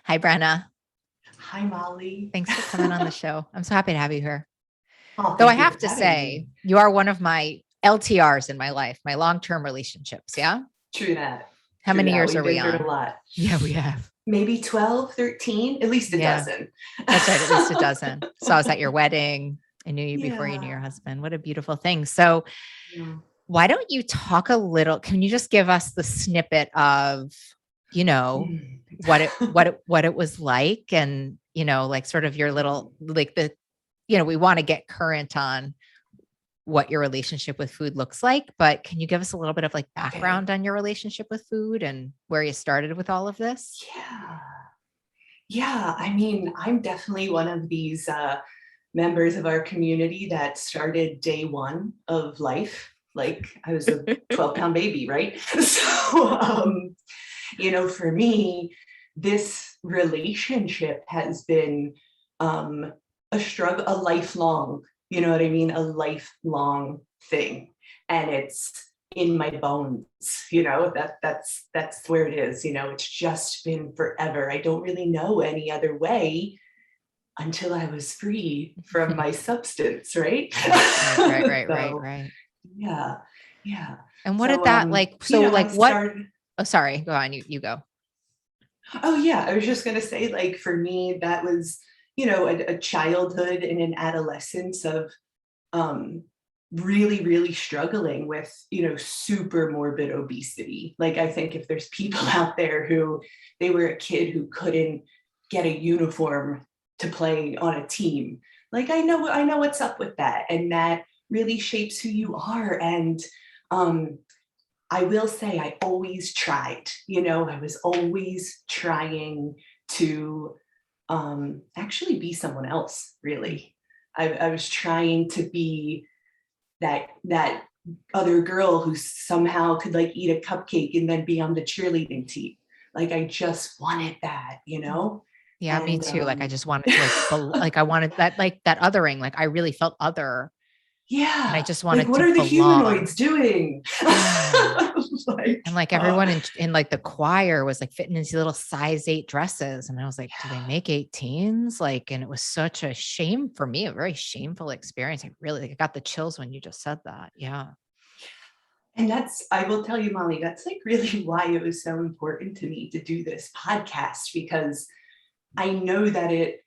Hi, Brenna. Hi, Molly. Thanks for coming on the show. I'm so happy to have you here. Oh, Though I thank you have for to having me. say, you are one of my LTRs in my life, my long-term relationships. Yeah. True that. How True many that. years are We've we been through a on? lot. Yeah, we have. Maybe 12, 13, at least a Yeah, dozen. that's right. At least a dozen. So I was at your wedding. I knew you before you knew Yeah. your husband. What a beautiful thing. So Yeah. why don't you talk a little? Can you just give us the snippet of, you know, Mm. what it was like, and like sort of your little like the, we want to get current on what your relationship with food looks like, but can you give us a little bit of like Okay. background on your relationship with food and where you started with all of this? Yeah. Yeah. I mean, I'm definitely one of these members of our community that started day one of life. Like I was a 12-pound baby, right? For me, this relationship has been um, a struggle, a lifelong, you know what I mean? A lifelong thing. And it's in my bones, that's where it is, it's just been forever. I don't really know any other way until I was free from my substance, right? So Right. yeah, yeah. And what did So that like? So I like what? started. Oh, sorry. Go on. You go. Oh yeah, I was just gonna say, like for me, that was, a childhood and an adolescence of um really, really struggling with, super morbid obesity. Like I think if there's people out there who they were a kid who couldn't get a uniform to play on a team, like I know what's up with that. And that really shapes who you are. And um I will say I always tried, I was always trying to actually be someone else, really. I was trying to be that other girl who somehow could like eat a cupcake and then be on the cheerleading team. Like I just wanted that. Yeah, me And too. Like I just wanted to like I wanted that, like that othering. Like I really felt other, and I yeah, just like wanted what to are the belong. humanoids doing? Yeah. like, And like uh, everyone in like the choir was like fitting into little size 8 dresses. And I was like, do they yeah. make 18s? Like, and it was such a shame for me, a very shameful experience. I really like, I got the chills when you just said that. Yeah. And I will tell you, Molly, that's like really why it was so important to me to do this podcast, because I know that it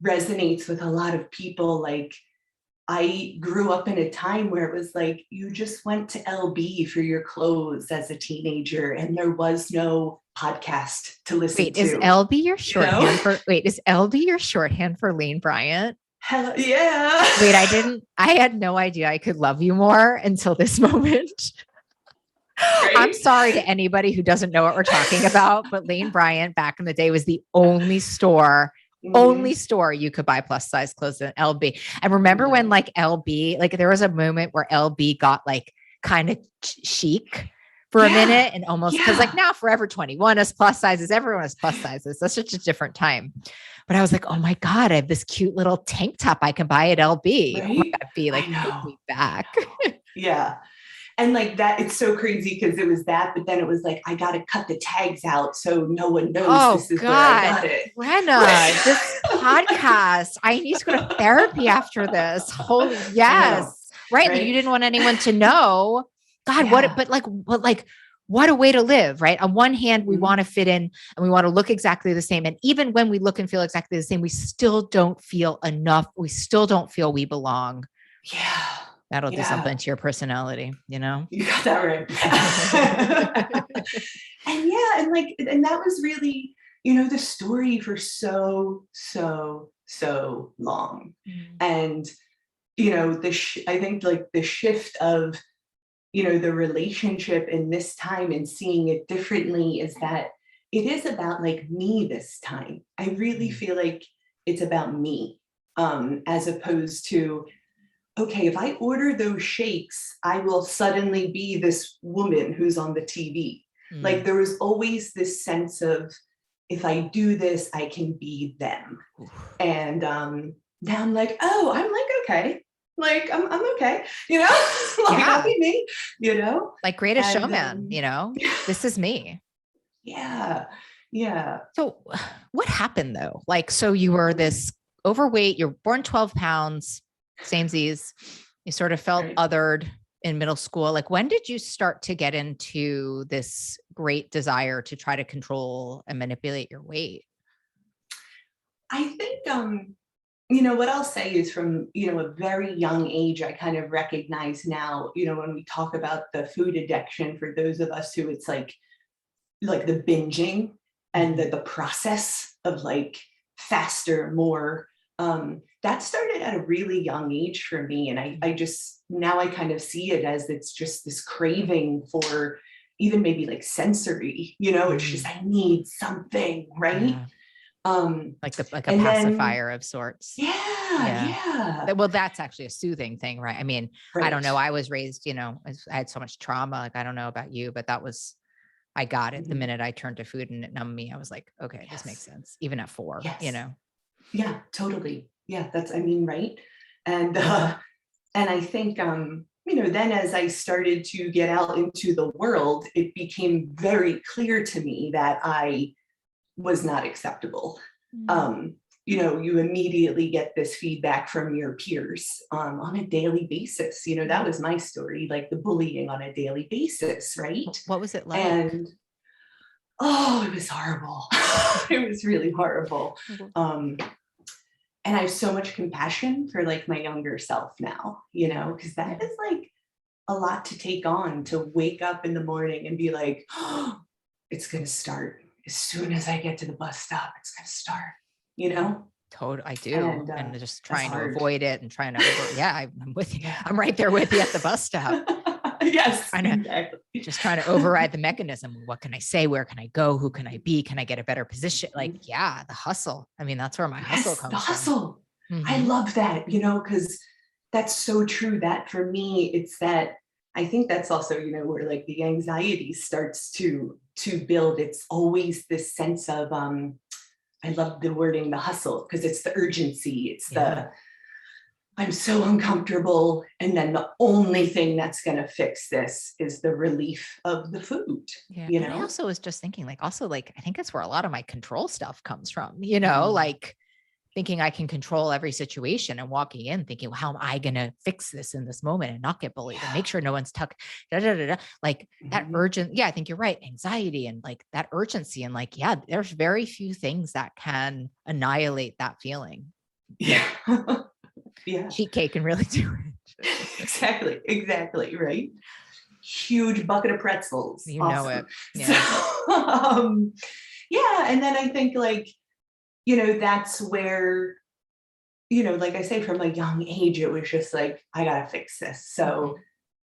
resonates with a lot of people. Like, I grew up in a time where it was like you just went to LB for your clothes as a teenager, and there was no podcast to listen Wait, is to, LB your you know? shorthand for, wait, is LB your shorthand for Lane Bryant? Hell yeah. Wait, I had no idea I could love you more until this moment. I'm Right? sorry to anybody who doesn't know what we're talking about, but Lane Bryant back in the day was the only Mhm. store you could buy plus size clothes in LB. And remember when No. like LB, like there was a moment where LB got like kind of chic for a Yeah. minute, and almost because like Yeah. now Forever 21 is plus sizes, everyone has plus sizes. That's such a different time. But I was like, oh my God, I have this cute little tank top I can buy at LB. Oh my Right? God, B, I like take know. me back. Yeah. And like that, it's so crazy because it was that, but then it was like, I got to cut the tags out so no one knows Oh this is where I God, got it. Brenna, Right. this podcast. I need to go to therapy after this. Holy I know. yes. Right. You Right. didn't want anyone to know. God, Yeah. but like what a way to live, right? On one hand, we Mhm. want to fit in and we want to look exactly the same. And even when we look and feel exactly the same, we still don't feel enough. We still don't feel we belong. Yeah. That'll do Yeah. something to your personality, you know? You got that right. And yeah, and that was really, the story for so, so, so long. Mm. And, I think like the shift of, the relationship in this time and seeing it differently is that it is about like me this time. I really Mm. feel like it's about me, as opposed to, okay, if I order those shakes, I will suddenly be this woman who's on the TV. Like Mm. there was always this sense of, if I do this, I can be them. Oof. And now I'm like, oh, I'm like, okay. Like I'm okay, like I'll Yeah. be me, you know? Like Greatest And Showman, this is me. yeah, Yeah. So what happened though? Like, so you were this overweight, you're born 12 pounds, samesies, you sort of felt Right. othered in middle school. Like, when did you start to get into this great desire to try to control and manipulate your weight? I think, what I'll say is from, a very young age, I kind of recognize now, when we talk about the food addiction, for those of us who it's like the binging and Mhm. the process of like faster, more, that started at a really young age for me. And I just, now I kind of see it as it's just this craving for even maybe like sensory, it's just, Mhm. I need something, right? Yeah. Um, Like a and then, pacifier of sorts. yeah, Yeah. yeah, Well, that's actually a soothing thing, right? I mean, I don't right. know. I was raised, I had so much trauma. Like, I don't know about you, but I got it the Mhm. minute I turned to food and it numbed me. I was like, okay, this makes Yes, sense. Even at 4, yes, yeah, totally. Yeah, that's, I mean, right. And and I think, then as I started to get out into the world, it became very clear to me that I was not acceptable. Mm. Um, you immediately get this feedback from your peers on a daily basis. That Mm. was my story, like the bullying on a daily basis, right? What was it like? And oh, it was horrible. It was really horrible. Mhm. Um, and I have so much compassion for like my younger self now, Yeah. because Yeah. that is like a lot to take on, to wake up in the morning and be like, oh, it's going to start as soon as I get to the bus stop. It's going to start, you Yeah. know? Total, I do. And And just that's trying to hard. avoid it and trying to yeah, I'm with you. Yeah. I'm right there with you at the bus stop. Just Yes, trying to exactly. override the mechanism. What can I say? Where can I go? Who can I be? Can I get a better position? Like, yeah, the hustle. I mean, that's where my hustle Yes, the comes from. hustle. I Hmm. love that, because that's so true. That for me, it's that I think that's also, where like the anxiety starts to build. It's always this sense of I love the wording the hustle, because it's the urgency. It's Yeah. the I'm so uncomfortable. And then the only thing that's gonna fix this is the relief of the food, Yeah. you And I know? also was just thinking, like, also, like, I think that's where a lot of my control stuff comes from, Mm, like thinking I can control every situation and walking in thinking, well, how am I going to fix this in this moment and not get bullied and yeah. make sure no one's tuck, da, da, da, da. Like that Mhm. urgent. Yeah, I think you're right. Anxiety and like that urgency. And like, yeah, there's very few things that can annihilate that feeling. Like Yeah. Yeah. sheet cake can really do it. Exactly, exactly, right? Huge bucket of pretzels. You know Awesome. it. So, Yeah. yeah, and then I think like, that's where, like I say, from a young age, it was just like, I gotta fix this. So, Mhm.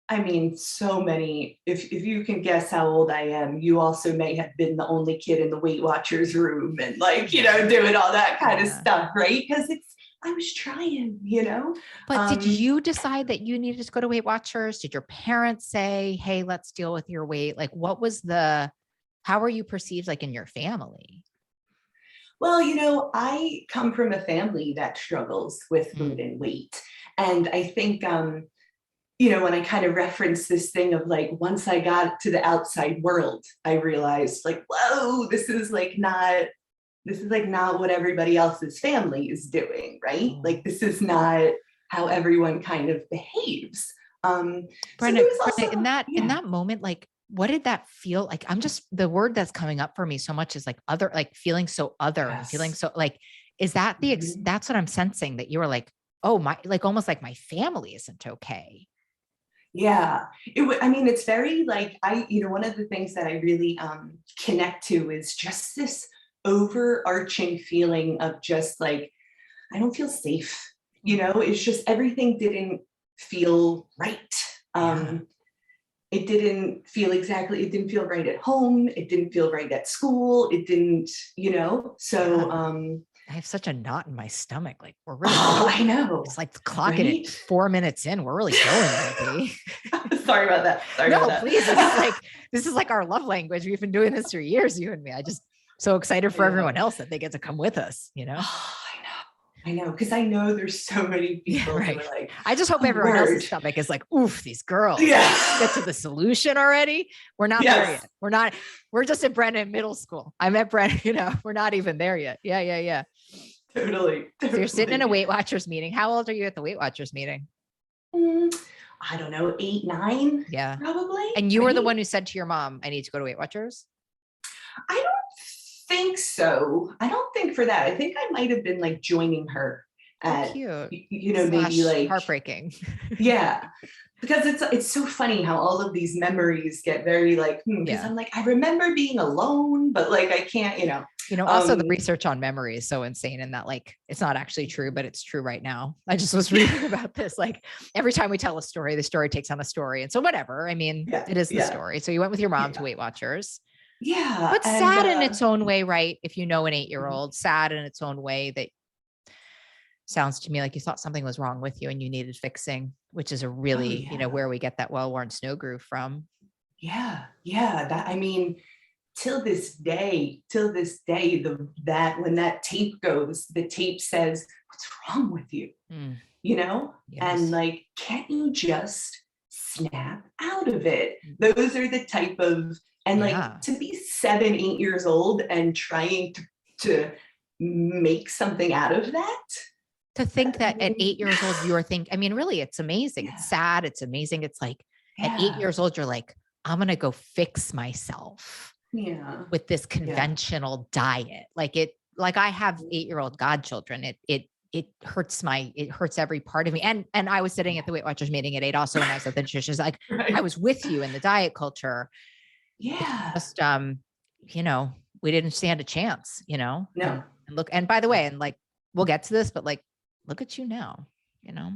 I mean, so many, if you can guess how old I am, you also may have been the only kid in the Weight Watchers room and like, Yeah. doing all that kind of Yeah. stuff, right? Because I was trying. But did Um, you decide that you needed to go to Weight Watchers? Did your parents say, hey, let's deal with your weight? Like, what was how were you perceived like in your family? Well, I come from a family that struggles with food Mm. and weight. And I think, when I kind of reference this thing of like, once I got to the outside world, I realized like, whoa, this is like not what everybody else's family is doing, right? Oh. Like, this is not how everyone kind of behaves. So there was Brenda, also, in yeah, that moment, like, what did that feel like? I'm just the word that's coming up for me so much is like other, like feeling so other and feeling yes. so like, is that Mhm. that's what I'm sensing that you were like, oh my, like almost like my family isn't okay. Yeah, I mean, it's very like one of the things that I really connect to is just this overarching feeling of just like I don't feel safe. Mhm. It's just everything didn't feel right. Yeah. Um, it didn't feel right at home. It didn't feel right at school. It didn't, Yeah. so I have such a knot in my stomach. Like we're really oh, go. I It's know, like clocking it right? 4 minutes in. We're really going, LB. Sorry about that. Sorry about No, please. that. This is like our love language. We've been doing this for years, you and me. I just so excited for Yeah. everyone else that they get to come with us. Oh, I know. I know, because I know there's so many Yeah, people who right. are like, I just hope oh, everyone word. else's stomach is like, oof, these girls, like, get to Yeah. the solution already. We're not there Yes, yet. We're just at Brennan middle school. I met Brennan, we're not even there yet. Yeah, yeah, yeah. totally, So you're sitting in a totally. Weight Watchers meeting. How old are you at the Weight Watchers meeting? Mm, I don't know, 8, 9, Yeah. probably, And you were the right? one who said to your mom, I need to go to Weight Watchers. I don't think so. I don't think for that. I think I might have been like joining her Oh, at, cute. maybe Slash like, heartbreaking. yeah, because it's so funny how all of these memories get very like, because Yeah. I'm like, I remember being alone, but like I can't, Also the research on memory is so insane in that, like, it's not actually true, but it's true right now. I just was reading about this. Like every time we tell a story, the story takes on a story. And so whatever, I mean, yeah, it is the yeah, story. So you went with your mom to yeah, Weight Watchers, yeah, but and sad in its own way, right? If you know an mhm. 8-year-old, sad in its own way, that sounds to me like you thought something was wrong with you and you needed fixing, which is a Oh really, yeah, where we get that well-worn snow groove from. yeah, yeah. That, I mean, till this day, that when that tape goes, the tape says, "What's wrong with you?" Mm, And yes. like, can't you just snap out of it? Mm, Those are the type of, and like yeah. to be 7, 8 years old and trying to make something out of that. To think I that at mean, 8 years old, you're thinking, I mean, really, it's amazing. It's yeah, sad. It's amazing. It's like at eight yeah, years old, you're like, I'm going to go fix myself yeah, with this yeah, conventional diet. Like I have 8-year-old godchildren. It hurts every part of me. And I was sitting yeah. at the Weight Watchers meeting at 8 also when I was at the nutritionist, like I Right. was with you in the diet culture. It's Yeah. just, we didn't stand a chance, No. and look, and by the way, and like, we'll get to this, but like, look at you now, you know,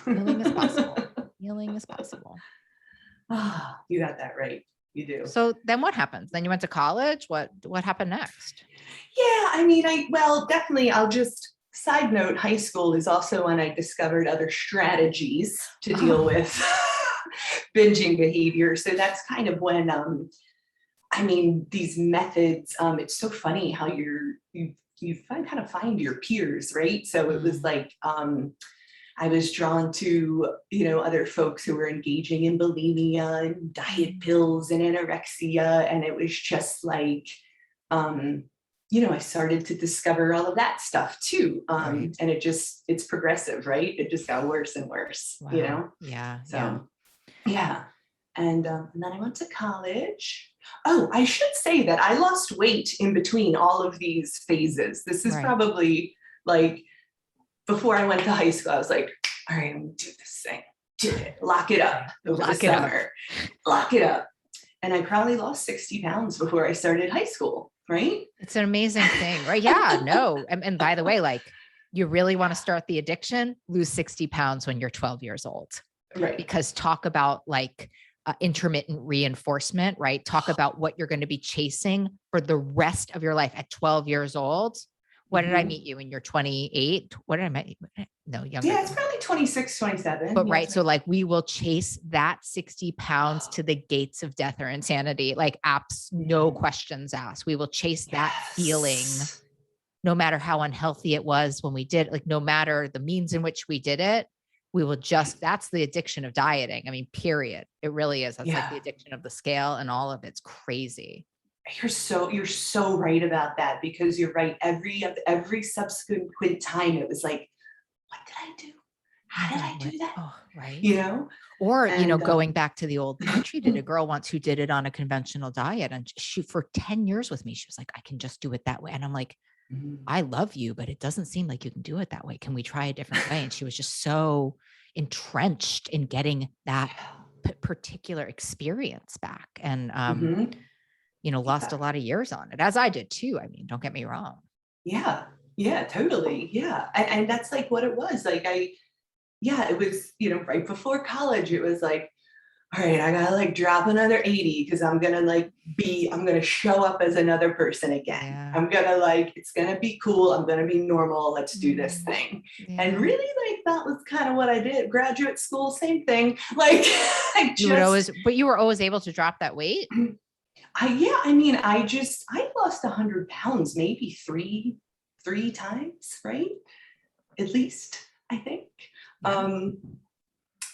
healing is possible. Healing is possible. Ah, you got that right. You do. So then what happens? Then you went to college. What happened next? Yeah, I mean, well, definitely, I'll just side note, high school is also when I discovered other strategies to deal Oh, with binging behavior. So that's kind of when, I mean, these methods, it's so funny how you kind of find your peers, right? So it was mm, like, I was drawn to, other folks who were engaging in bulimia and diet mm, pills and anorexia. And it was just like, um, I started to discover all of that stuff too. right. And it's progressive, right? It just got worse and worse. Wow. Yeah. Yeah. So, yeah. And then I went to college. Oh, I should say that I lost weight in between all of these phases. This is Right. probably like, before I went to high school, I was like, all right, I'm gonna do this thing. Do it, lock it up Okay. over the Lock it up. summer, lock it up. And I probably lost 60 pounds before I started high school, right? It's an amazing thing, right? Yeah, no. And by the way, like, you really want to start the addiction, lose 60 pounds when you're 12 years old, Right. because talk about like intermittent reinforcement, right? Talk about what you're going to be chasing for the rest of your life at 12 years old. What did I Mhm. meet you when you're 28? What did I meet? No, younger Yeah, it's than that. probably 26, 27. But Yeah, right, so like we will chase that 60 pounds to the gates of death or insanity, like apps, no yeah. questions asked. We will chase that feeling Yes. no matter how unhealthy it was when we did, like no matter the means in which we did it, we will just, that's the addiction of dieting. I mean, period. It really is. That's like the Yeah. addiction of the scale, and all of it's crazy. You're so right about that, because you're right. Every subsequent time it was like, what did I do? Oh my How did God, I what? do that? Oh, right. You know? Or, And going back to the old, I treated a girl once who did it on a conventional diet, and she, for 10 years with me, she was like, I can just do it that way. And I'm like, Mhm. I love you, but it doesn't seem like you can do it that way. Can we try a different way? And she was just so entrenched in getting that Yeah. particular experience back, and Mhm. lost a Yeah. lot of years on it, as I did too. I mean, don't get me wrong. Yeah. Yeah, totally. Yeah. And that's like what it was. Like yeah, it was, right before college, it was like, all right, I gotta like drop another 80 because I'm gonna show up as another person again. Yeah. I'm gonna like, it's gonna be cool. I'm gonna be normal. Let's do this Mm, thing. And yeah. really, like, that was kind of what I did. Graduate school, same thing. Like, I You would just, always, but you were always able to drop that weight. yeah, I mean, I lost 100 pounds maybe three times, right? at least, I think. Yeah.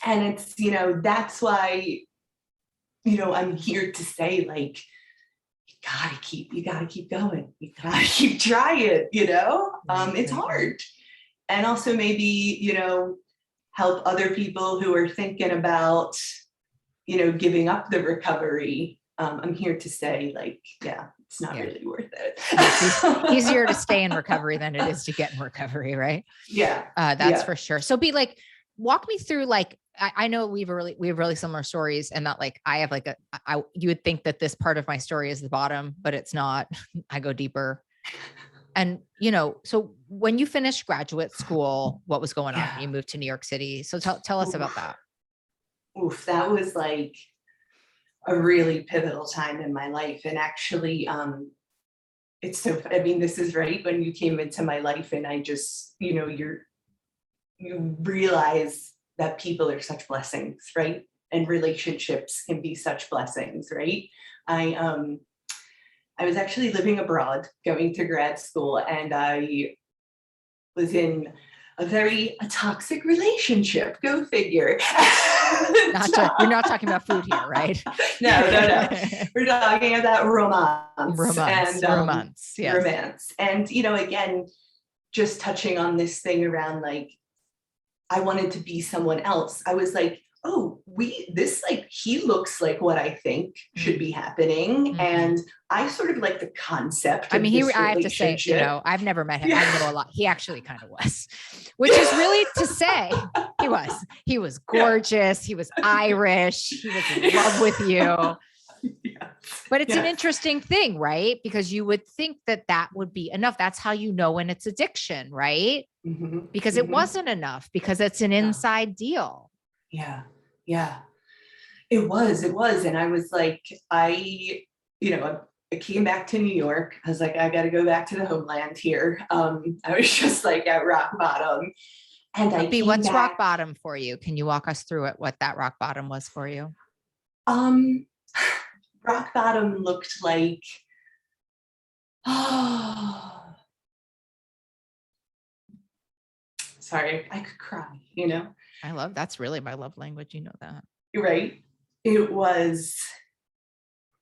And it's, that's why, I'm here to say, like, you gotta keep going. You gotta keep trying, Right, it's right, right. hard. And also maybe, help other people who are thinking about, giving up the recovery. I'm here to say, like, yeah, it's not Yeah. really worth it. Yeah, it's easier to stay in recovery than it is to get in recovery, right? Yeah. That's for sure. So be like, walk me through, like, I know we have really similar stories, and not like I have like you would think that this part of my story is the bottom, but it's not. I go deeper. And, so when you finished graduate school, what was going on? Yeah. You moved to New York City. So tell us about Oof. that. Oof. That was like a really pivotal time in my life. And actually, it's so, I mean, this is right when you came into my life, and I just, you realize that people are such blessings, right? And relationships can be such blessings, right? I I was actually living abroad, going to grad school, and I was in a toxic relationship. Go figure. We're not talking about food here, right? No. We're talking about romance and Romance. Yes. romance. And again, just touching on this thing around, like, I wanted to be someone else. I was like, oh, he looks like what I think should be happening. Mm-hmm. And I sort of like the concept of I have to say, I've never met him. Yeah. I know a lot. He actually kind of was, which is really to say he was gorgeous. Yeah. He was Irish. He was in love with you. Yes. But it's an interesting thing, right? Because you would think that would be enough. That's how you know when it's addiction, right? Mm-hmm. Because it wasn't enough, because it's an inside deal. Yeah. Yeah. It was. And I was like, I came back to New York. I was like, I got to go back to the homeland here. I was just like at rock bottom. And what's rock bottom for you? Can you walk us through it? What that rock bottom was for you? Rock bottom looked like, sorry, I could cry, That's really my love language. You know that. Right. It was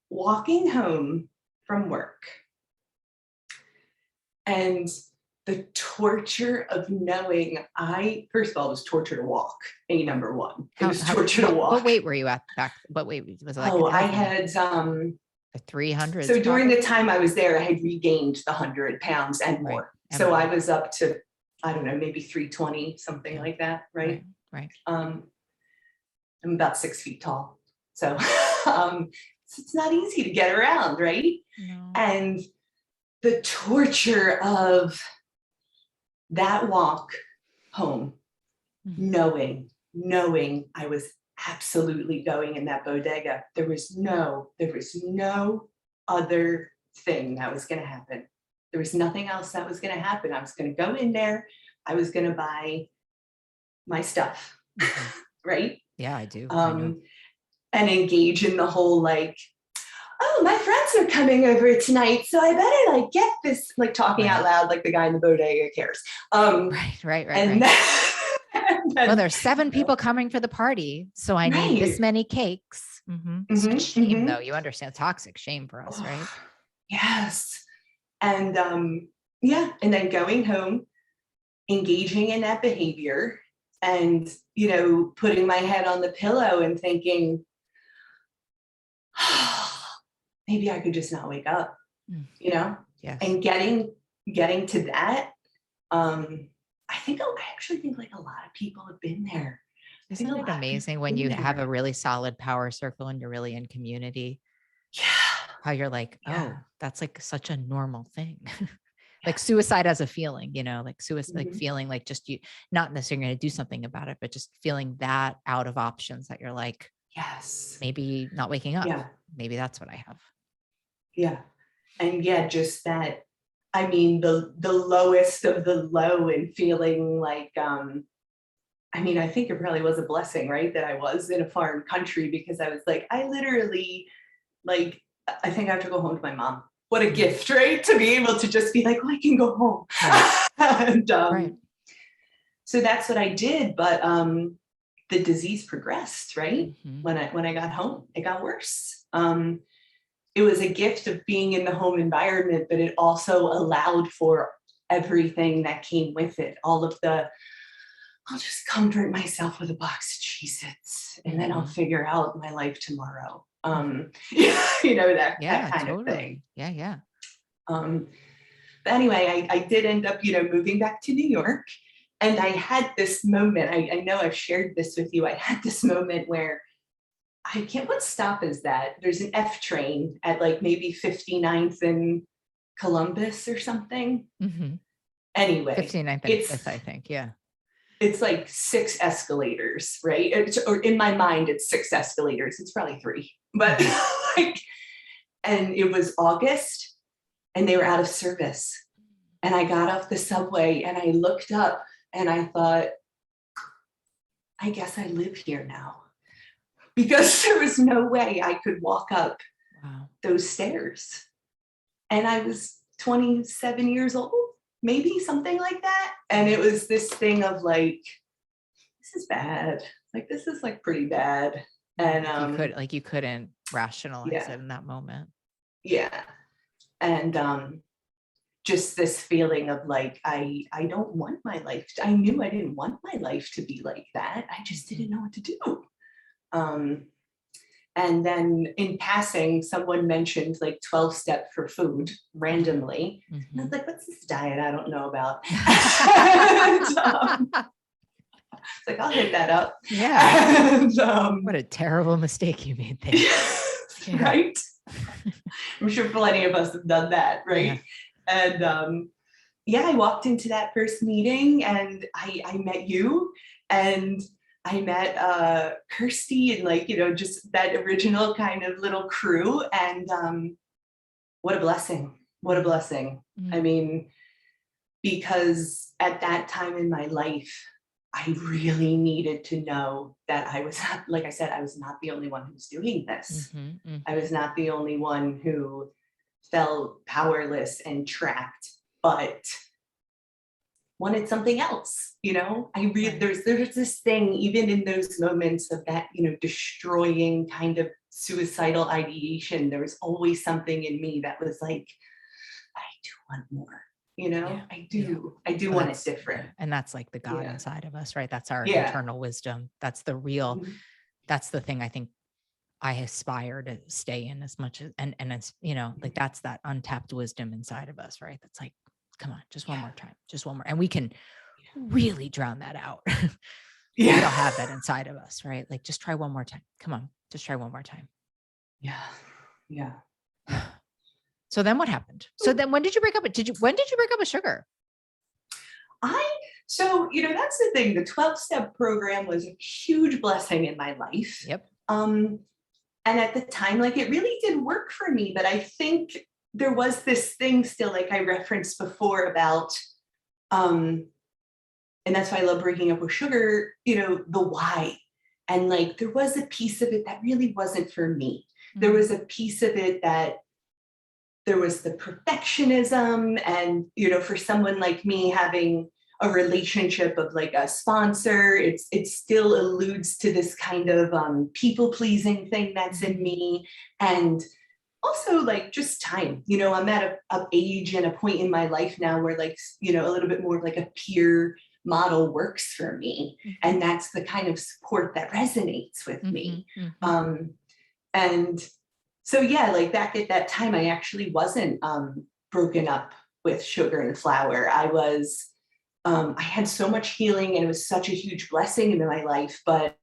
walking home from work, and the torture of knowing first of all, it was torture to walk. Number one, it was torture to walk. What weight were you at back? What weight was it? I had 300. So during the time I was there, I had regained the 100 pounds and more. Right. So I was up to, I don't know, maybe 320, something like that. Right. I'm about 6 feet tall. So it's not easy to get around. Right. No. And the torture of that walk home, knowing I was absolutely going in that bodega. There was no other thing that was going to happen. There was nothing else that was going to happen. I was going to go in there. I was going to buy my stuff. Right? Yeah, I do. And engage in the whole, like, oh, my friends are coming over tonight, so I better like get this, like talking out loud like the guy in the bodega cares. Right. And then, well, there's 7 people coming for the party, so I need this many cakes. Such shame, though. You understand, toxic shame for us, right? Yes. And and then going home, engaging in that behavior, and putting my head on the pillow and thinking, maybe I could just not wake up, yes. And getting to that. I actually think like a lot of people have been there. Isn't it amazing when you have a really solid power circle and you're really in community? Yeah. How you're like, oh, that's like such a normal thing. Like suicide as a feeling, like suicide, like feeling like just you not necessarily going to do something about it, but just feeling that out of options that you're like, yes, maybe not waking up. Yeah. Maybe that's what I have. Yeah. And just that, I mean, the lowest of the low, and feeling like, I think it probably was a blessing, right? That I was in a foreign country, because I was like, I literally, like, I think I have to go home to my mom. What a gift, right? To be able to just be like, oh, I can go home. Right. And, so that's what I did. But the disease progressed, right? Mm-hmm. When I got home, it got worse. It was a gift of being in the home environment, but it also allowed for everything that came with it. All of the, I'll just comfort myself with a box of Cheez-Its and then I'll figure out my life tomorrow. You know, that kind of thing. Yeah, yeah. But anyway, I did end up, you know, moving back to New York. And I had this moment, I know I've shared this with you. I had this moment where I can't, what stop is that? There's an F train at like maybe 59th and Columbus or something. Mm-hmm. Anyway, 59th and 5th, I think. Yeah. It's like 6 escalators, right? Or in my mind, it's 6 escalators. It's probably 3, but like, and it was August and they were out of service. And I got off the subway and I looked up and I thought, I guess I live here now, because there was no way I could walk up those stairs. And I was 27 years old, maybe something like that. And it was this thing of like, this is bad. Like, this is like pretty bad. And you couldn't rationalize it in that moment. Yeah. And just this feeling of like, I don't want my life. I knew I didn't want my life to be like that. I just didn't know what to do. And then in passing, someone mentioned like 12-step for food randomly. And I was like, what's this diet I don't know about? And, it's like, I'll hit that up. Yeah. And, what a terrible mistake you made there. Yeah. Right? I'm sure plenty of us have done that, right? Yeah. And I walked into that first meeting and I met you and I met Kirsty and like, you know, just that original kind of little crew. And what a blessing. What a blessing. I mean, because at that time in my life, I really needed to know that I was not, like I said, I was not the only one who was doing this. I was not the only one who felt powerless and trapped, but wanted something else, you know? There's this thing, even in those moments of that, you know, destroying kind of suicidal ideation, there was always something in me that was like, I do want more. You know, I do want it different. And that's like the God inside of us, right? That's our internal wisdom. That's the real, that's the thing I think I aspire to stay in as much as, and it's, you know, like that's that untapped wisdom inside of us, right? That's like, come on, just one more time, just one more. And we can really drown that out. We don't have that inside of us, right? Like, just try one more time. Come on, just try one more time. Yeah. Yeah. So then what happened? So then when did you break up? When did you break up with sugar? So, you know, that's the thing. The 12-step program was a huge blessing in my life. Yep. And at the time, like, it really did work for me, but I think there was this thing still, like I referenced before about, and that's why I love breaking up with sugar, you know, the why. And like, there was a piece of it that really wasn't for me. There was a piece of it that there was the perfectionism, and, you know, for someone like me having a relationship of like a sponsor, it still alludes to this kind of people pleasing thing that's in me. And also like just time, you know, I'm at a age and a point in my life now where like, you know, a little bit more like a peer model works for me. And that's the kind of support that resonates with me. And so, yeah, like back at that time, I actually wasn't broken up with sugar and flour. I had so much healing and it was such a huge blessing in my life. But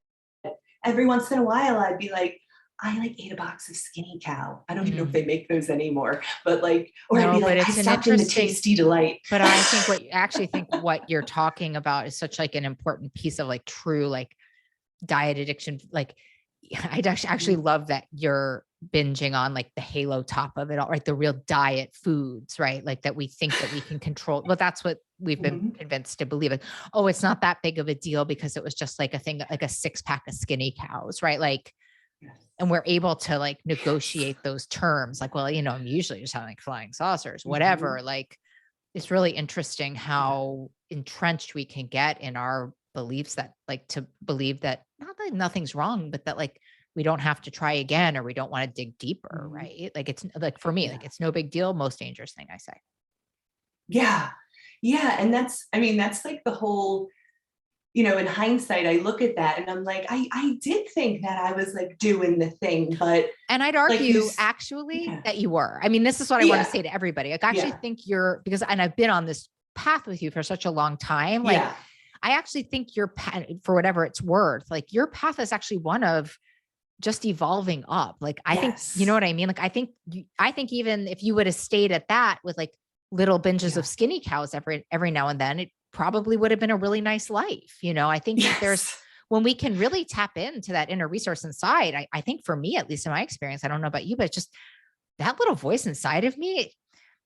every once in a while, I'd be like, I like ate a box of Skinny Cow. I don't even know if they make those anymore, but like, or I'd be like, I stopped in the Tasty Delight. But I think what you're talking about is such like an important piece of like true like diet addiction. Like, I'd actually love that you're binging on like the halo top of it all, right? The real diet foods, right? Like that we think that we can control. Well, that's what we've been convinced to believe. Oh, it's not that big of a deal because it was just like a thing, like a 6-pack of Skinny Cows, right? Like, and we're able to like negotiate those terms. Like, well, you know, I'm usually just having like flying saucers, whatever. Like, it's really interesting how entrenched we can get in our beliefs that like to believe that not that nothing's wrong, but that like we don't have to try again or we don't want to dig deeper, Mhm. right? Like it's like for me, Yeah. like it's no big deal, most dangerous thing I say. Yeah. Yeah. And that's, I mean, that's like the whole, in hindsight, I look at that and I'm like, I did think that I was like doing the thing, but And I'd like argue actually yeah, that you were. I mean, this is what I want to yeah, say to everybody. Like, I actually yeah, think you're because, and I've been on this path with you for such a long time. Like, yeah, I actually think your path, for whatever it's worth, like your path is actually one of just evolving up. Like, I think, you know yes, what I mean? Like, I think even if you would have stayed at that with like little binges yeah, of skinny cows every now and then, it probably would have been a really nice life. I think that there's, yes, when we can really tap into that inner resource inside, I think for me, at least in my experience, I don't know about you, but just that little voice inside of me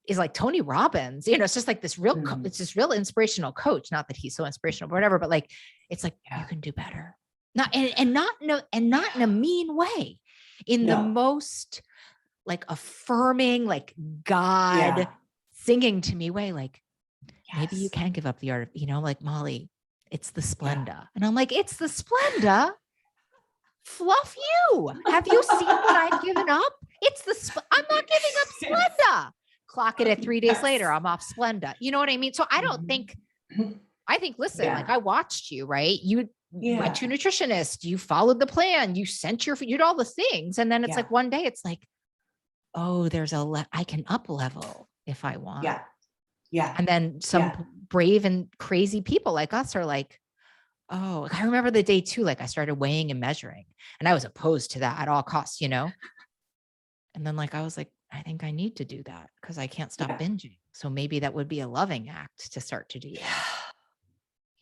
is like Tony Robbins. It's just like this real, mm, it's this real inspirational coach. Not that he's so inspirational, but whatever, but like, it's like, you yeah, can do better. Not, and not, no, and not in a mean way, in the no, most like affirming, like God yeah, singing to me way, like, maybe you yes, can give up the art of, like Molly, it's the yeah. Splenda. And I'm like, it's the Splenda. Fluff you. Have you seen what I've given up? I'm not giving up Yes, Splenda. Clock it at 3 days later. yes, I'm off Splenda. You know what I mean? So mhm, I think, listen, like yeah, I watched you, right? You went to a yeah, nutritionist, you followed the plan, you sent you did all the things. And then it's yeah, like one day it's like, oh, I can up level if I want. yeah, yeah, And then some yeah, brave and crazy people like us are like, oh, I remember the day too, like I started weighing and measuring and I was opposed to that at all costs. And then like, I was like, I think I need to do that because I can't stop yeah, binging. So maybe that would be a loving act to start to do yeah, that.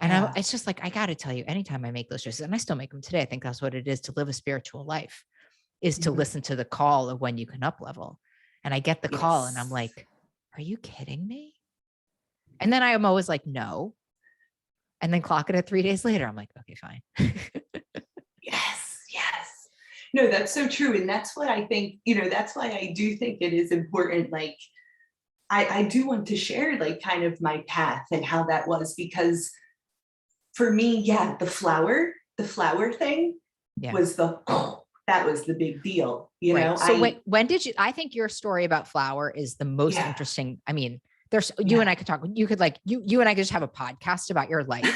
And yeah, it's just like, I got to tell you, anytime I make those choices, and I still make them today, I think that's what it is to live a spiritual life, is to mhm, listen to the call of when you can up level. And I get the call and I'm yes. like, are you kidding me? And then I'm always like, no. And then clock it at 3 days later. I'm like, okay, fine. Yes, yes. No, that's so true. And that's what I think, that's why I do think it is important. Like, I do want to share, like, kind of my path and how that was, because for me, yeah, the flower thing Yeah. was that was the big deal, Right. So when did you, I think your story about flour is the most yeah, interesting. I mean, there's, you and yeah. I could talk, you could like, you and I could just have a podcast about your life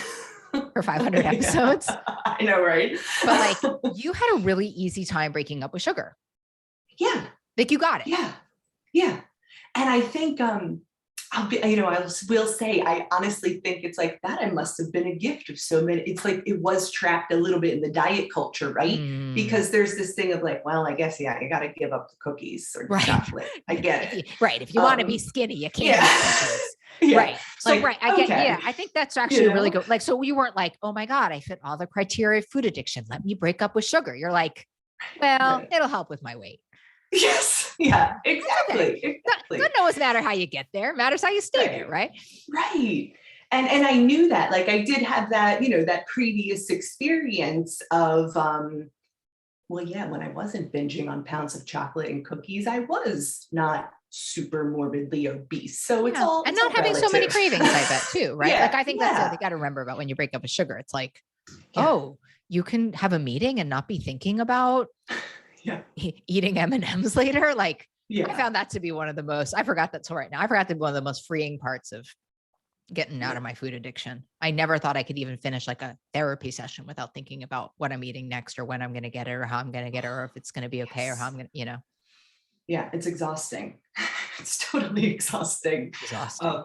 for 500 Yeah, episodes, I know, right? but like you had a really easy time breaking up with sugar. Yeah, Like you got it. yeah, yeah. And I think I will say, I honestly think it's like that. I must have been a gift of so many. It's like it was trapped a little bit in the diet culture, right? Mm, Because there's this thing of like, well, I guess, yeah, you got to give up the cookies or the right. chocolate. I get If it. you, right. If you want to be skinny, you can't eat Yeah. cookies. Yeah. Right. So, Like, right. I get, yeah, okay, I think that's you actually a really know? good, like, so you weren't like, oh my God, I fit all the criteria of food addiction. Let me break up with sugar. You're like, well, Right. it'll help with my weight. Yes. Yeah. That's okay. Exactly. Doesn't Exactly. always matter how you get there. It matters how you stay there, Right. right? Right. And I knew that. Like I did have that, that previous experience of well, yeah, when I wasn't binging on pounds of chocolate and cookies, I was not super morbidly obese. So it's Yeah. all And it's not all having so many relative. cravings, I bet too, right? Like Yeah, I think that's the other yeah, thing you got to remember about when you break up with sugar. It's like, yeah, oh, you can have a meeting and not be thinking about yeah, eating M&Ms later. Like I yeah, found that to be one of the most, I forgot that's right now. I forgot to be one of the most freeing parts of getting out yeah. of my food addiction. I never thought I could even finish like a therapy session without thinking about what I'm eating next or when I'm going to get it or how I'm going to get it or if it's going to be okay or how Yes. I'm going to. Yeah, it's exhausting. It's totally exhausting. Exhausting. Um,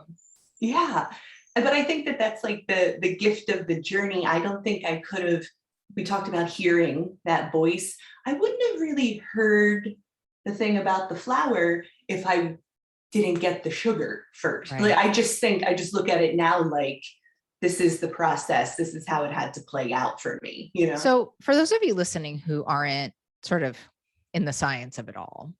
yeah. But I think that that's like the gift of the journey. I don't think I could have, we talked about hearing that voice. I wouldn't have really heard the thing about the flour if I didn't get the sugar first. Like Right. I just think, I just look at it now like this is the process. This is how it had to play out for me. So for those of you listening who aren't sort of in the science of it all,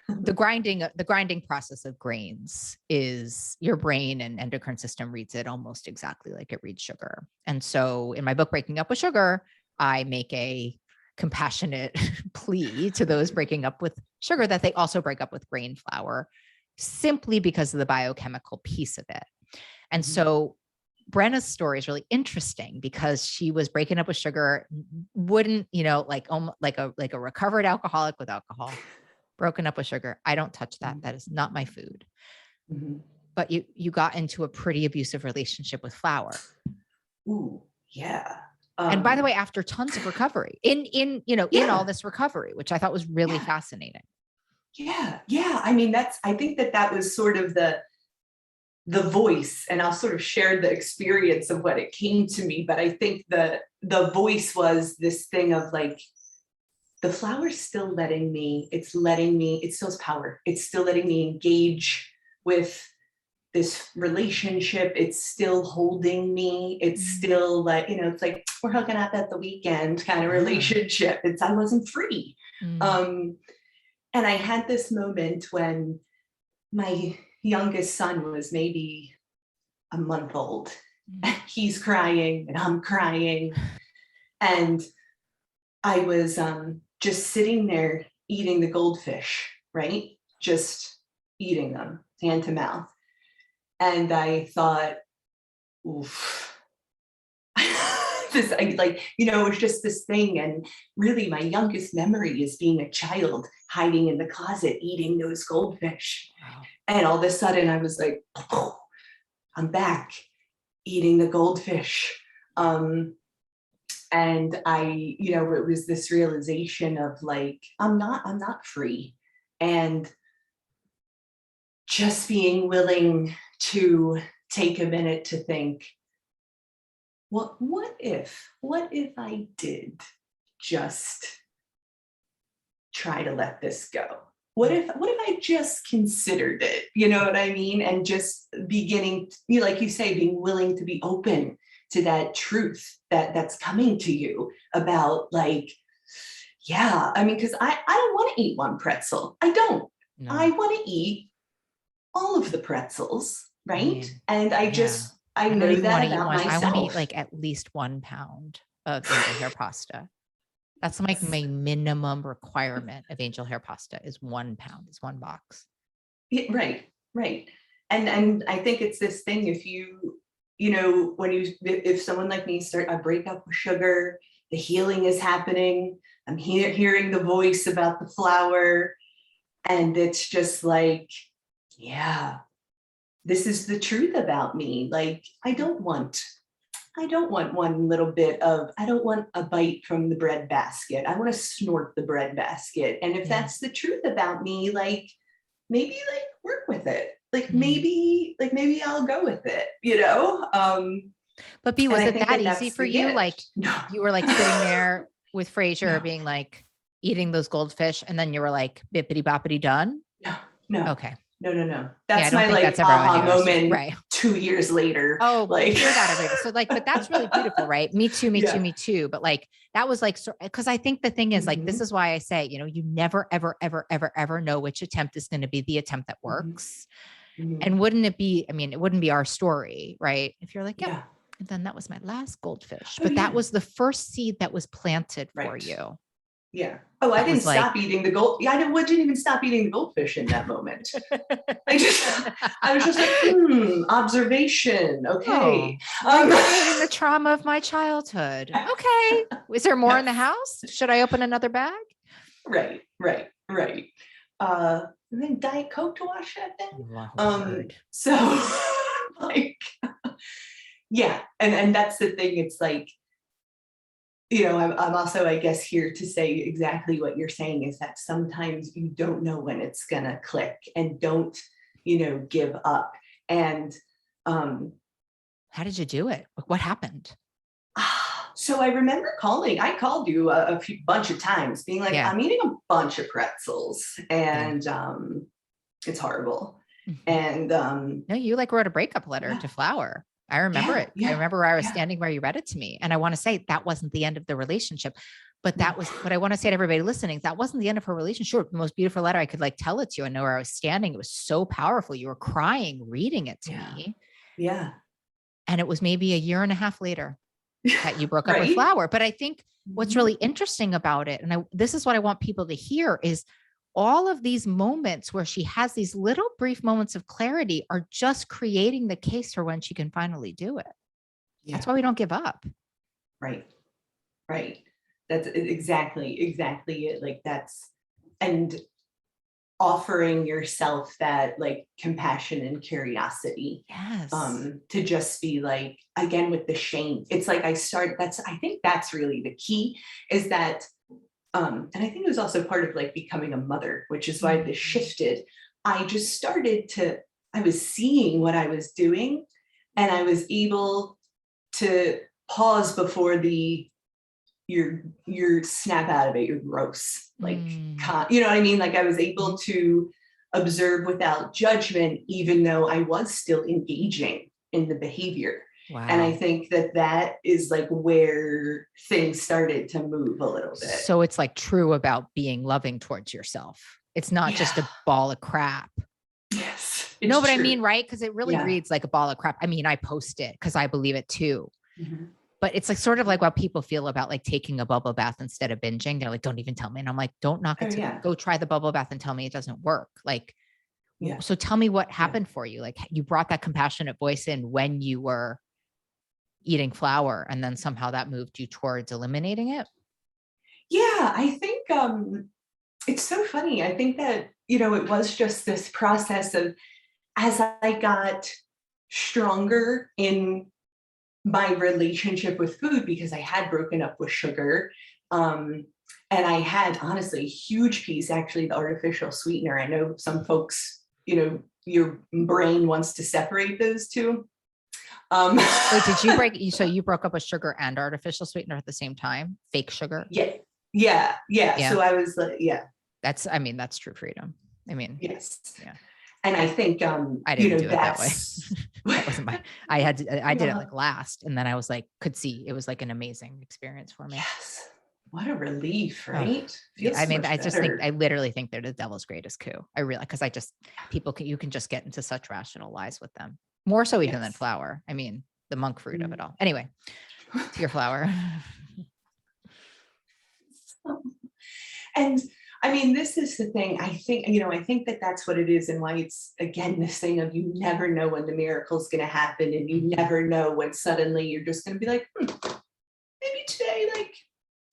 the grinding process of grains is your brain and endocrine system reads it almost exactly like it reads sugar. And so in my book, Breaking Up with Sugar, I make a compassionate plea to those breaking up with sugar that they also break up with grain flour simply because of the biochemical piece of it. And Mhm. so Brenna's story is really interesting because she was breaking up with sugar, wouldn't, like like a recovered alcoholic with alcohol, broken up with sugar. I don't touch that. That is not my food. Mhm. But you got into a pretty abusive relationship with flour. Ooh, yeah. And by the way, after tons of recovery in all Yeah, this recovery, which I thought was really yeah, fascinating. yeah. I mean, I think that was sort of the voice, and I'll sort of share the experience of what it came to me. But I think the voice was this thing of like, the flower's still letting me, it still has power. It's still letting me engage with this relationship. It's still holding me. It's Mm. still like, it's like we're hooking up at the weekend kind of Yeah. relationship. I wasn't free. Mm. Um, and I had this moment when my youngest son was maybe a month old. Mm. He's crying and I'm crying. And I was just sitting there eating the goldfish, right? Just eating them hand to mouth. And I thought, oof. It was just this thing. And really, my youngest memory is being a child hiding in the closet eating those goldfish. Wow. And all of a sudden, I was like, oh, I'm back eating the goldfish. And it was this realization of like, I'm not free. And just being willing to take a minute to think, what if I did just try to let this go? What if I just considered it? You know what I mean? And just beginning, like you say, being willing to be open to that truth that's coming to you about like, yeah, I mean, because I don't want to eat one pretzel. I don't. I No. want to eat all of the pretzels, I right? mean, And yeah. I I don't know even want to that eat about one. I want to eat myself. like at least 1 pound of angel hair pasta. That's like Yes. my minimum requirement of angel hair pasta is 1 pound, is one box. Yeah, right, right. And I think it's this thing, if when if someone like me start a breakup with sugar, the healing is happening. I'm hearing the voice about the flower, and it's just like, yeah, this is the truth about me. Like, I don't want one little bit of, I don't want a bite from the bread basket. I want to snort the bread basket. And if Yeah. that's the truth about me, like, maybe like work with it. Mm. Like maybe I'll go with it. But B, And was I it think that that easy that's for the you? Like gift. No, you were like sitting there with Frasier no, being like eating those goldfish and then you were like bippity boppity done. no, no, Okay. no. Yeah. I That's don't my think like that's ever any aha of our story. moment Right. 2 years later. Oh, you Like, hear that every day. So like, but that's really beautiful, right? Me too, me too, yeah. me too. But like that was like, because I think the thing is like, this Mhm, is why I say, you never, ever, ever, ever, ever know which attempt is going to be the attempt that mhm, works. mhm. And wouldn't it be, I mean, it wouldn't be our story, right? If you're like, yep. Yeah. And then that was my last goldfish, Oh but that yeah. was the first seed that was planted for Right. you. Yeah. Oh, I That didn't was like, stop eating the gold. Yeah, I didn't even stop eating the goldfish in that moment. I just, I was just like, observation. Okay. oh, Um, recreating the trauma of my childhood. Okay. Is there more in the yes. house? Should I open another bag? Right. And then Diet Coke to wash that down. Lord. So like, yeah, and that's the thing. It's like, I'm also, I guess, here to say exactly what you're saying, is that sometimes you don't know when it's gonna click, and don't, give up. And um, How did you do it? What happened? so I remember I called you a bunch of times, being like, Yeah. I'm eating a bunch of pretzels, Yeah. and it's horrible. Mhm. And No, you like wrote a breakup letter yeah, to Flower. I remember yeah, it. I yeah, remember where I was yeah. standing where you read it to me. And I want to say that wasn't the end of the relationship, but No. that was what I want to say to everybody listening. That wasn't the end of her relationship. Sure, the most beautiful letter I could like tell it to you. I know where I was standing. It was so powerful. You were crying, reading it to Yeah, me. yeah. And it was maybe a year and a half later that you broke up with Right. Flower. But I think what's Mhm. really interesting about it, and this is what I want people to hear, is all of these moments where she has these little brief moments of clarity are just creating the case for when she can finally do it. That's Yeah. why we don't give up. Right. Right. That's exactly it. Like that's, and offering yourself that like compassion and curiosity, Yes. to just be like, again, with the shame. It's like I think that's really the key, is that, and I think it was also part of like becoming a mother, which is why this Mhm. shifted. I just started to, I was seeing what I was doing, and I was able to pause before the you're snap out of it, you're gross, like, Mm. you know what I mean, like I was Mhm. able to observe without judgment, even though I was still engaging in the behavior. And I Wow. think that that is like where things started to move a little bit. So it's like true about being loving towards yourself. It's not Yeah. just a ball of crap. Yes, No, it's but I true. mean, right? Because it really Yeah. reads like a ball of crap. I mean, I post it because I believe it too. Mhm. But it's like sort of like what people feel about like taking a bubble bath instead of binging. They're like, don't even tell me. And I'm like, don't knock Oh it to yeah. go try the bubble bath and tell me it doesn't work. Like, Yeah. so tell me what Yeah. happened for you. Like you brought that compassionate voice in when you were eating flour, and then somehow that moved you towards eliminating it. Yeah, I think it's so funny. I think that, it was just this process of, as I got stronger in my relationship with food, because I had broken up with sugar. Um, and I had honestly a huge piece, actually, the artificial sweetener. I know some folks, your brain wants to separate those two. Um, Wait, did you break? So you broke up with sugar and artificial sweetener at the same time? Fake sugar? yeah, yeah, yeah. Yeah. So I was like, yeah, I mean, that's true freedom. I mean, yes. yeah. And I think, I didn't do it that way. that's, That wasn't I did it yeah, like last. And then I was like, could see it was like an amazing experience for me. yes. What a relief, Oh, right? yeah. Feels I so mean, much I better. literally think they're the devil's greatest coup. I really, because you can just get into such rational lies with them. More so even than Yes. flour. I mean, the monk fruit of Mm. it all. Anyway, to your flour. And I mean, this is the thing. I think that that's what it is, and why it's, again, this thing of you never know when the miracle is going to happen, and you Mhm. never know when suddenly you're just going to be like, maybe today, like,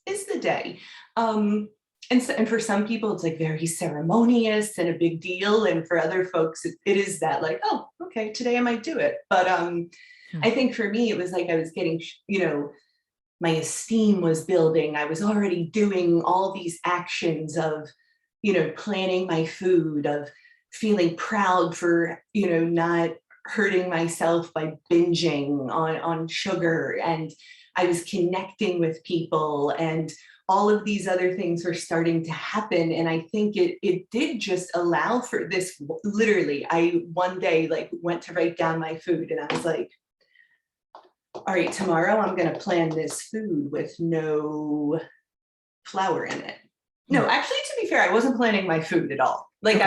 is the day. And for some people, it's like very ceremonious and a big deal, and for other folks, it is that like, oh, okay, today I might do it. But Hmm. I think for me, it was like I was getting, my esteem was building. I was already doing all these actions of, planning my food, of feeling proud for, not hurting myself by binging on sugar. And I was connecting with people, and all of these other things were starting to happen. And I think it did just allow for this. Literally, I one day like went to write down my food, and I was like, all right, tomorrow I'm going to plan this food with no flour in it. Hmm. No, actually, to be fair, I wasn't planning my food at all. Like Okay.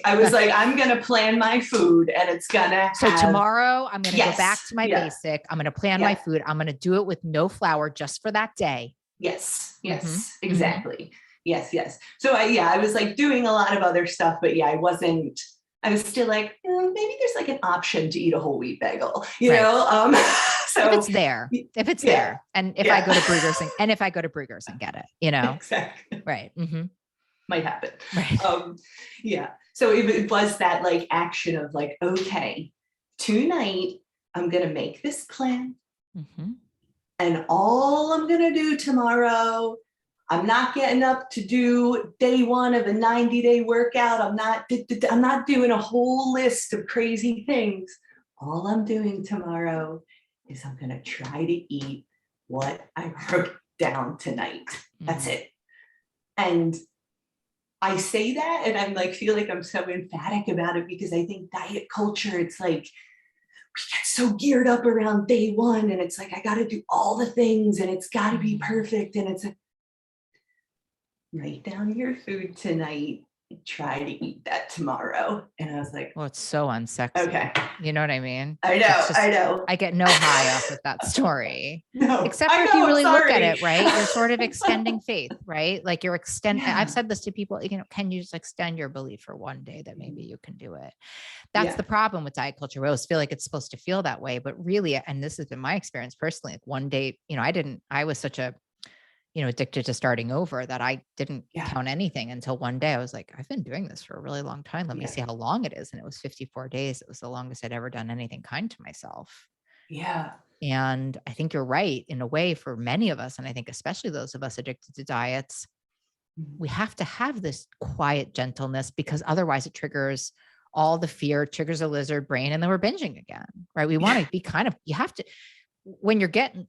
I was like, I'm going to plan my food, and it's going to So have, tomorrow I'm going to go yes, back to my yeah, basic. I'm going to plan my yeah, food. I'm going to do it with no flour just for that day. yes, Mm-hmm. yes, Mm-hmm. exactly. Yes, yes. So I was like doing a lot of other stuff, but yeah, I was still like, maybe there's like an option to eat a whole wheat bagel, Right. If so it's there, if it's yeah, there, and if I yeah, go to Brugger's and get it. exactly. Right. Mm-hmm. Might happen. Right. Um, yeah. So it was that like action of like, okay, tonight I'm gonna make this plan, Mm-hmm. and all I'm gonna do tomorrow, I'm not getting up to do day one of a 90-day workout. I'm not doing a whole list of crazy things. All I'm doing tomorrow is I'm gonna try to eat what I wrote down tonight. That's Mm-hmm. it. And I say that, and I'm like, feel like I'm so emphatic about it, because I think diet culture, it's like we get so geared up around day one, and it's like, I got to do all the things, and it's got to be Mm-hmm. perfect. And it's like, write down your food tonight try to eat that tomorrow. And I was like, Well, it's so unsexy. okay, You know what I mean? I It's know, I just, know. I get no high off of that story. No, Except for I if you know, I'm really look at sorry. it, right? You're sort of extending faith, right? Like I've Yeah. said this to people, can you just extend your belief for one day that maybe you can do it? That's Yeah. the problem with diet culture. We always feel like it's supposed to feel that way, but really, and this has been my experience personally, like one day, I was such a, addicted to starting over that I didn't Yeah. count anything until one day I was like, I've been doing this for a really long time. Let me Yeah. see how long it is. And it was 54 days. It was the longest I'd ever done anything kind to myself. Yeah. And I think you're right in a way for many of us. And I think especially those of us addicted to diets, we have to have this quiet gentleness because otherwise it triggers all the fear, triggers a lizard brain, and then we're binging again, right? We want to be you have to, when you're getting,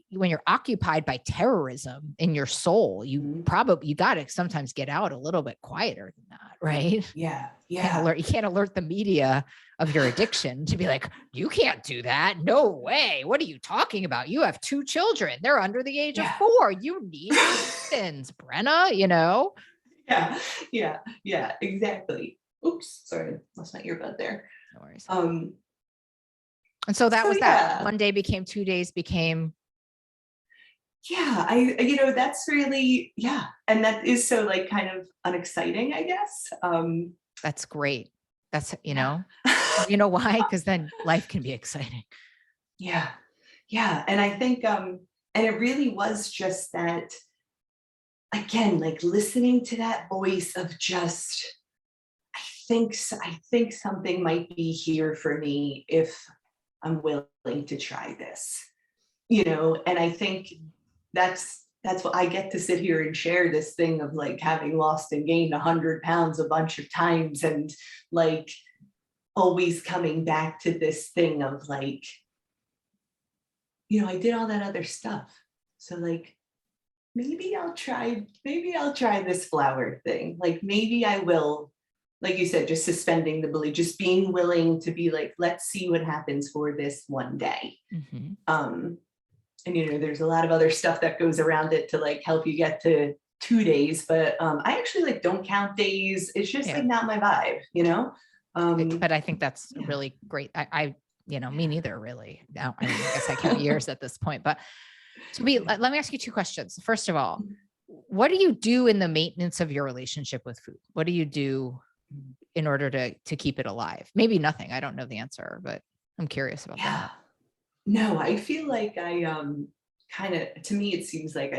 when you're occupied by terrorism in your soul, you got to sometimes get out a little bit quieter than that, right? Yeah. Yeah. You can't alert the media of your addiction to be like, you can't do that. No way. What are you talking about? You have 2 children. They're under the age of 4. You need vitamins, Brenna, Yeah. Yeah. Yeah. Exactly. Oops. Sorry. Lost my earbud there. No worries. And so that was that. One day became 2 days became. Yeah. That's really, yeah. And that is so like kind of unexciting, I guess. That's great. That's, you know why? Because then life can be exciting. Yeah. Yeah. And I think, and it really was just that, again, like listening to that voice of just, I think something might be here for me if I'm willing to try this, and I think that's what I get to sit here and share this thing of like having lost and gained 100 pounds a bunch of times and like always coming back to this thing of like, I did all that other stuff. So like maybe I'll try this flower thing. Like maybe I will, like you said, just suspending the belief, just being willing to be like, let's see what happens for this one day. And there's a lot of other stuff that goes around it to like help you get to 2 days, but I actually like don't count days. It's just like not my vibe. But I think that's really great. I me neither really. Now, I guess I count years at this point, but let me ask you 2 questions. First of all, what do you do in the maintenance of your relationship with food? What do you do in order to keep it alive? Maybe nothing. I don't know the answer, but I'm curious about that. No, I feel like I kind of, to me, it seems like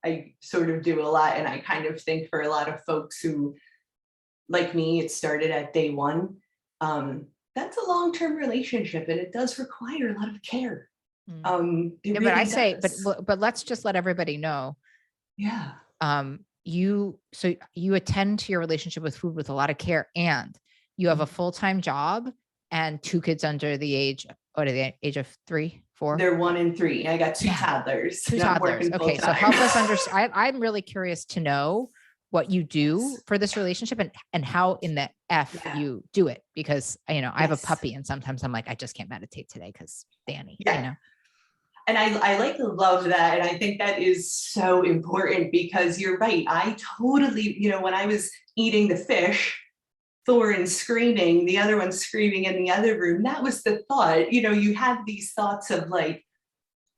I sort of do a lot. And I kind of think for a lot of folks who, like me, it started at day one. That's a long-term relationship and it does require a lot of care. But I say, but let's just let everybody know. Yeah. You attend to your relationship with food with a lot of care, and you have a full-time job and 2 kids under the age, the age of 3, 4? They're 1 and 3. I got 2 toddlers. 2 toddlers. Okay. So help us understand. I'm really curious to know what you do for this relationship and how in the F you do it, because I have a puppy and sometimes I'm like, I just can't meditate today because Danny, And I like love that. And I think that is so important because you're right. I totally, when I was eating the fish, Thorin screaming, the other one screaming in the other room, that was the thought. You have these thoughts of like,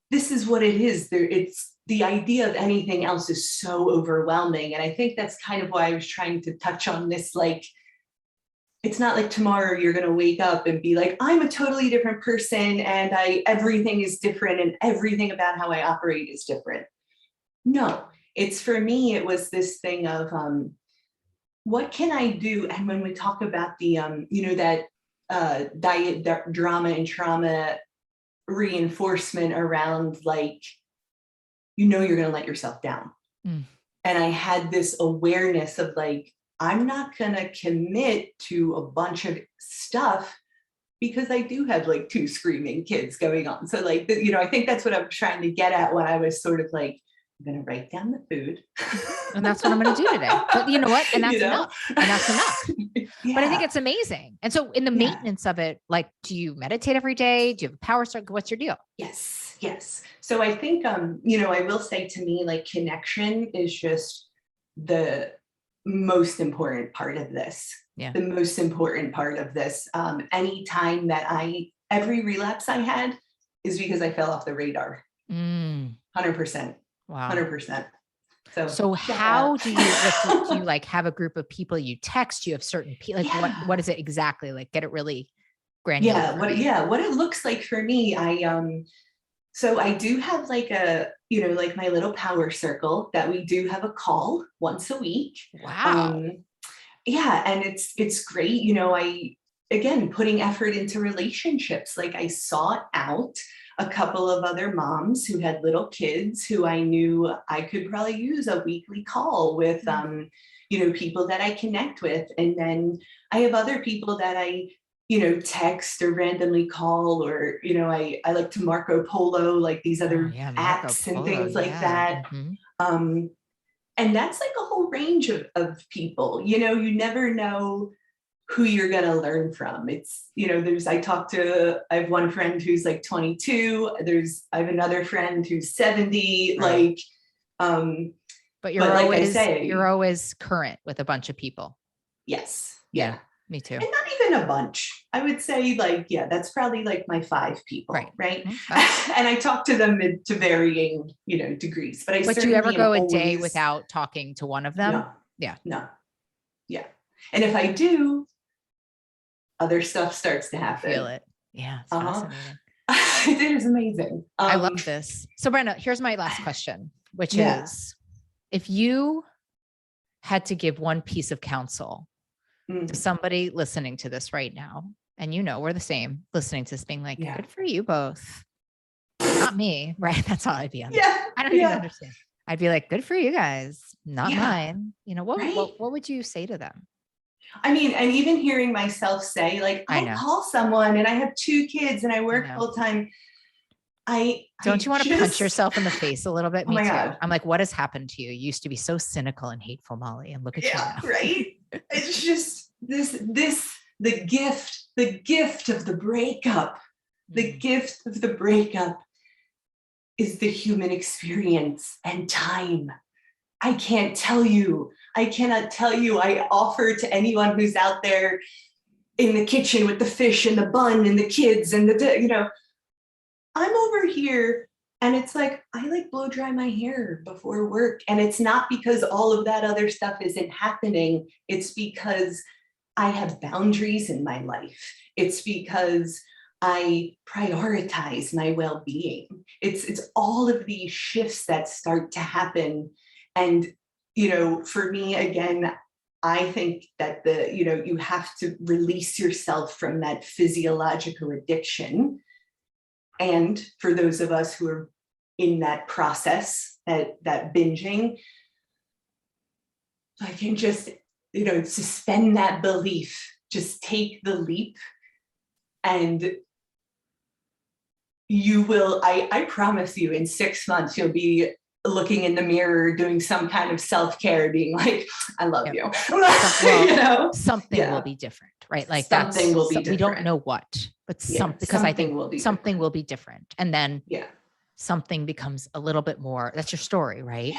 this is what it is. It's the idea of anything else is so overwhelming. And I think that's kind of why I was trying to touch on this, like, it's not like tomorrow you're going to wake up and be like, I'm a totally different person and everything is different and everything about how I operate is different. No, it's for me, it was this thing of what can I do? And when we talk about the, that diet drama and trauma reinforcement around like, you're going to let yourself down. And I had this awareness of like, I'm not going to commit to a bunch of stuff because I do have like 2 screaming kids going on. So like, I think that's what I'm trying to get at when I was sort of like, I'm going to write down the food. And that's what I'm going to do today. But you know what? And that's enough. And that's enough. But I think it's amazing. And so in the maintenance of it, like, do you meditate every day? Do you have a power start? What's your deal? Yes. So I think, I will say to me, like connection is just most important part of this. Yeah. The most important part of this. Anytime that every relapse I had is because I fell off the radar. 100%. Wow. 100%. So how do you, like, do you like have a group of people you text? You have certain people, like what is it exactly? Like get it really granular. What it looks like for me, so I do have like like my little power circle that we do have a call once a week. Wow. Yeah, and it's great. Again, putting effort into relationships. Like I sought out a couple of other moms who had little kids who I knew I could probably use a weekly call with, people that I connect with. And then I have other people that I, text or randomly call, or, I like to Marco Polo, like these other apps and things like that. And that's like a whole range of people. You never know who you're going to learn from. It's, I have one friend who's like 22. I have another friend who's 70. Right. Like, but you're always current with a bunch of people. Yes. Yeah. Me too. And not even a bunch. I would say that's probably like my 5 people. Right. Mm-hmm. And I talk to them to varying, degrees, but do you ever go a day without talking to one of them? No. Yeah. No. Yeah. And if I do, other stuff starts to happen. I feel it. Yeah. It's fascinating. It is amazing. I love this. So Brenda, here's my last question, which is, if you had to give one piece of counsel to somebody listening to this right now, and we're the same, listening to this being like, good for you both. Not me, right? That's all I'd be on. I don't even understand. I'd be like, good for you guys, not mine. What would you say to them? I mean, and even hearing myself say, like, I call someone and I have 2 kids and I work full time. Don't you want to punch yourself in the face a little bit? Me too. God. I'm like, what has happened to you? You used to be so cynical and hateful, Molly, and look at you now. Right? It's just the gift of the breakup. The gift of the breakup is the human experience and time. I cannot tell you. I offer to anyone who's out there in the kitchen with the fish and the bun and the kids and I'm over here and it's like, I like blow dry my hair before work. And it's not because all of that other stuff isn't happening. It's because I have boundaries in my life. It's because I prioritize my well-being. It's all of these shifts that start to happen. And, for me, again, I think that you have to release yourself from that physiological addiction. And for those of us who are in that process, that binging, I can just, suspend that belief, just take the leap, and you will, I promise you, in 6 months, you'll be looking in the mirror, doing some kind of self-care, being like, I love you. Something will be different, right? Like something will be different. We don't know what, but because I think something will be different. And then something becomes a little bit more, that's your story, right?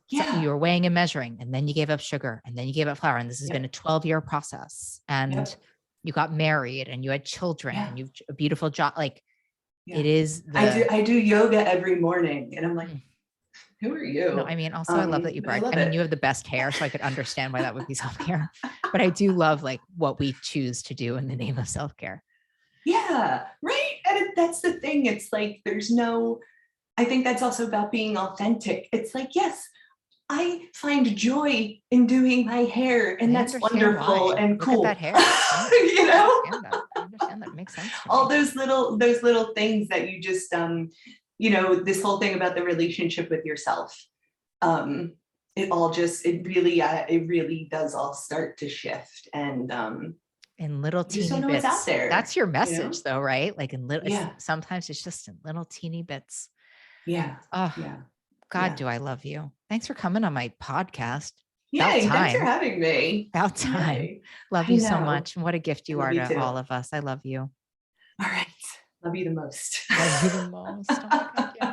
So you were weighing and measuring, and then you gave up sugar, and then you gave up flour. And this has been a 12-year process. And you got married and you had children and you've a beautiful job. Like it is. I do yoga every morning, and I'm like, who are you? No, I mean, also I love that you brought, you have the best hair, so I could understand why that would be self-care, but I do love like what we choose to do in the name of self-care. Yeah. Right. And that's the thing. It's like, I think that's also about being authentic. It's like, yes, I find joy in doing my hair, and that's wonderful and cool. Look at that hair. I understand that. It makes sense. All those little things that you just, this whole thing about the relationship with yourself. It really does all start to shift, and in little teeny bits. Out there. That's your message, though, right? Like in little. Sometimes it's just in little teeny bits. Yeah. God, do I love you. Thanks for coming on my podcast. Yay, thanks for having me. About time. Yay. Love you so much. And what a gift you are to all of us. I love you. All right. Love you the most. Love you the most. Oh my God, yeah.